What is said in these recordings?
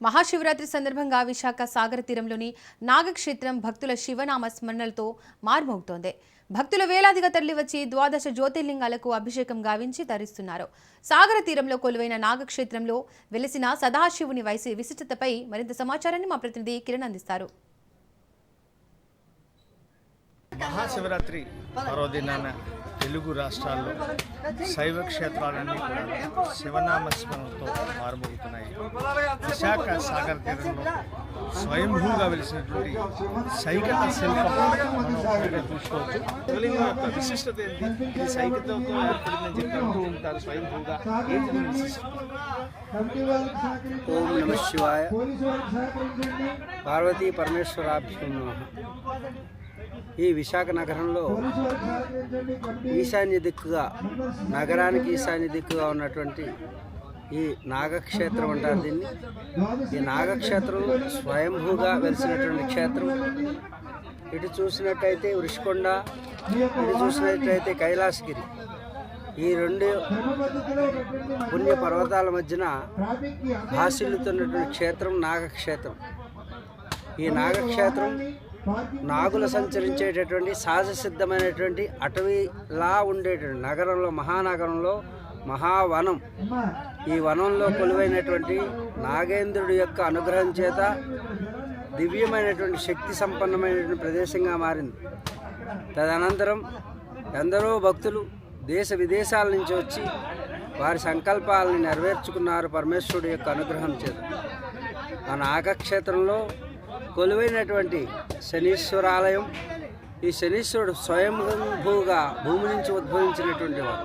మహాశివరాత్రి సందర్భంగా విశాఖ సాగర తీరంలోని నాగక్షేత్రం భక్తుల శివనామ స్మరణలతో మారుమోగుతోంది. భక్తులు వేలాదిగా తరలివచ్చి ద్వాదశ జ్యోతిర్లింగాలకు అభిషేకం గావించి తరిస్తున్నారు. సాగర తీరంలో కొలువైన నాగక్షేత్రంలో వెలిసిన సదాశివుని విశిష్టతపై మరింత సమాచారాన్ని మా ప్రతినిధి కిరణ్ అందిస్తారు. మహాశివరాత్రి పర్వదినాన తెలుగు రాష్ట్రాల్లో శైవ క్షేత్రాలన్నీ కూడా శివనామస్మరణతో మారుమోగుతున్నాయి. విశాఖ సాగర్ తీరంలో స్వయంభూగా వెలిసినటువంటి సైకత శిల్పం మనం చూసుకోవచ్చు. శివలింగం యొక్క విశిష్టత ఏంటి? ఈ సైకతంతో ఏర్పడిందని చెప్పి అంటూ ఉంటారు. స్వయంభూగా ఏంటి విశిష్టత? ఓం నమ శివాయ. పార్వతీ పరమేశ్వరాభ్యం నమః. ఈ విశాఖ నగరంలో ఈశాన్య దిక్కుగా, నగరానికి ఈశాన్య దిక్కుగా ఉన్నటువంటి ఈ నాగక్షేత్రం అంటారు దీన్ని. ఈ నాగక్షేత్రం స్వయంభూగా వెలిసినటువంటి క్షేత్రం. ఇటు చూసినట్టయితే ఋషికొండ, ఇటు చూసినట్టయితే కైలాసగిరి, ఈ రెండు పుణ్య పర్వతాల మధ్యన భాసిల్లుతున్నటువంటి క్షేత్రం నాగక్షేత్రం. ఈ నాగక్షేత్రం నాగులు సంచరించేటటువంటి సహజ సిద్ధమైనటువంటి అటవీలా ఉండేటువంటి నగరంలో, మహానగరంలో మహావనం. ఈ వనంలో కొలువైనటువంటి నాగేంద్రుడి యొక్క అనుగ్రహం చేత దివ్యమైనటువంటి శక్తి సంపన్నమైనటువంటి ప్రదేశంగా మారింది. తదనంతరం ఎందరో భక్తులు దేశ విదేశాల నుంచి వచ్చి వారి సంకల్పాలను నెరవేర్చుకున్నారు పరమేశ్వరుడు యొక్క అనుగ్రహం చేత. ఆ నాగక్షేత్రంలో కొలువైనటువంటి శనీశ్వరాలయం. ఈ శనీశ్వరుడు స్వయంభూగా భూమి నుంచి ఉద్భవించినటువంటి వాడు.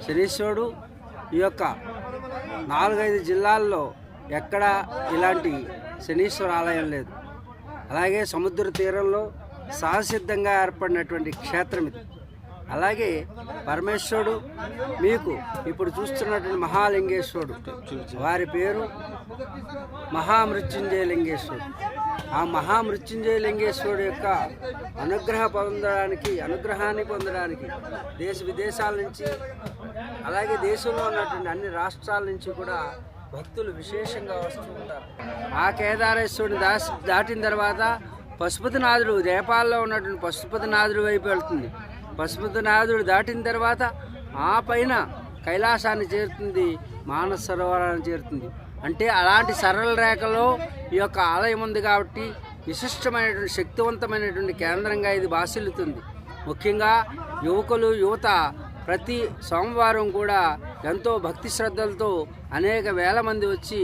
శనీశ్వరుడు ఈ యొక్క 4-5 జిల్లాల్లో ఎక్కడా ఇలాంటి శనీశ్వర ఆలయం లేదు. అలాగే సముద్ర తీరంలో సహసిద్ధంగా ఏర్పడినటువంటి క్షేత్రం ఇది. అలాగే పరమేశ్వరుడు మీకు ఇప్పుడు చూస్తున్నటువంటి మహాలింగేశ్వరుడు, వారి పేరు మహామృత్యుంజయ లింగేశ్వరుడు. ఆ మహామృత్యుంజయ లింగేశ్వరుడు యొక్క అనుగ్రహాన్ని పొందడానికి దేశ విదేశాల నుంచి, అలాగే దేశంలో ఉన్నటువంటి అన్ని రాష్ట్రాల నుంచి కూడా భక్తులు విశేషంగా వస్తూ ఉంటారు. ఆ కేదారేశ్వరుని దాటిన తర్వాత పశుపతినాథుడు, రేపాల్లో ఉన్నటువంటి పశుపతినాథుడి వైపు వెళ్తుంది. పశుపతినాథుడు దాటిన తర్వాత ఆ పైన కైలాసాన్ని చేరుతుంది, మానస సరోవరాన్ని చేరుతుంది. అంటే అలాంటి సరళ రేఖలో ఈ యొక్క ఆలయం ఉంది కాబట్టి విశిష్టమైనటువంటి శక్తివంతమైనటువంటి కేంద్రంగా ఇది భాసిల్లుతుంది. ముఖ్యంగా యువకులు, యువత ప్రతి సోమవారం కూడా ఎంతో భక్తి శ్రద్ధలతో అనేక వేల మంది వచ్చి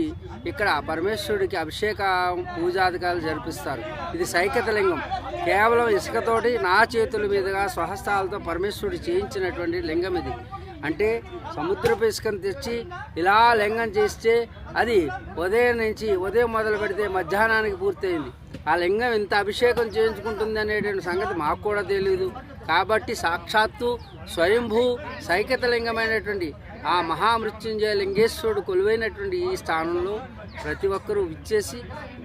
ఇక్కడ పరమేశ్వరుడికి అభిషేకం, పూజాధికారులు జరిపిస్తారు. ఇది సైకతలింగం. కేవలం ఇసుకతోటి నా చేతుల మీదుగా స్వహస్తాలతో పరమేశ్వరుడు చేయించినటువంటి లింగం ఇది. అంటే సముద్రపు ఇసుకను తెచ్చి ఇలా లింగం చేస్తే అది ఉదయం మొదలు పెడితే మధ్యాహ్నానికి పూర్తయింది. ఆ లింగం ఇంత అభిషేకం చేయించుకుంటుంది అనేటువంటి సంగతి మాకు కూడా తెలియదు. కాబట్టి సాక్షాత్తు స్వయంభూ సైకతలింగమైనటువంటి ఆ మహామృత్యుంజయ లింగేశ్వరుడు కొలువైనటువంటి ఈ స్థానంలో ప్రతి ఒక్కరూ విచ్చేసి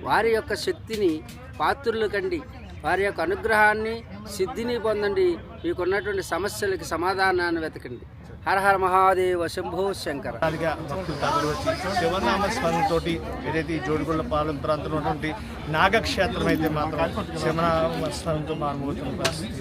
వారి యొక్క శక్తిని పాత్రులు కండి, వారి యొక్క అనుగ్రహాన్ని, సిద్ధిని పొందండి. మీకున్నటువంటి సమస్యలకి సమాధానాన్ని వెతకండి. హర హర మహాదేవ శంభో శంకర. భక్తులు తరలి వచ్చి శివనామ స్మరణతో ఏదైతే ఈ జోడిగొండ పాలెం ప్రాంతంలో ఉన్నటువంటి నాగక్షేత్రం అయితే మాత్రం శివనామ స్మరణతో మారుమోగుతున్న పరిస్థితి.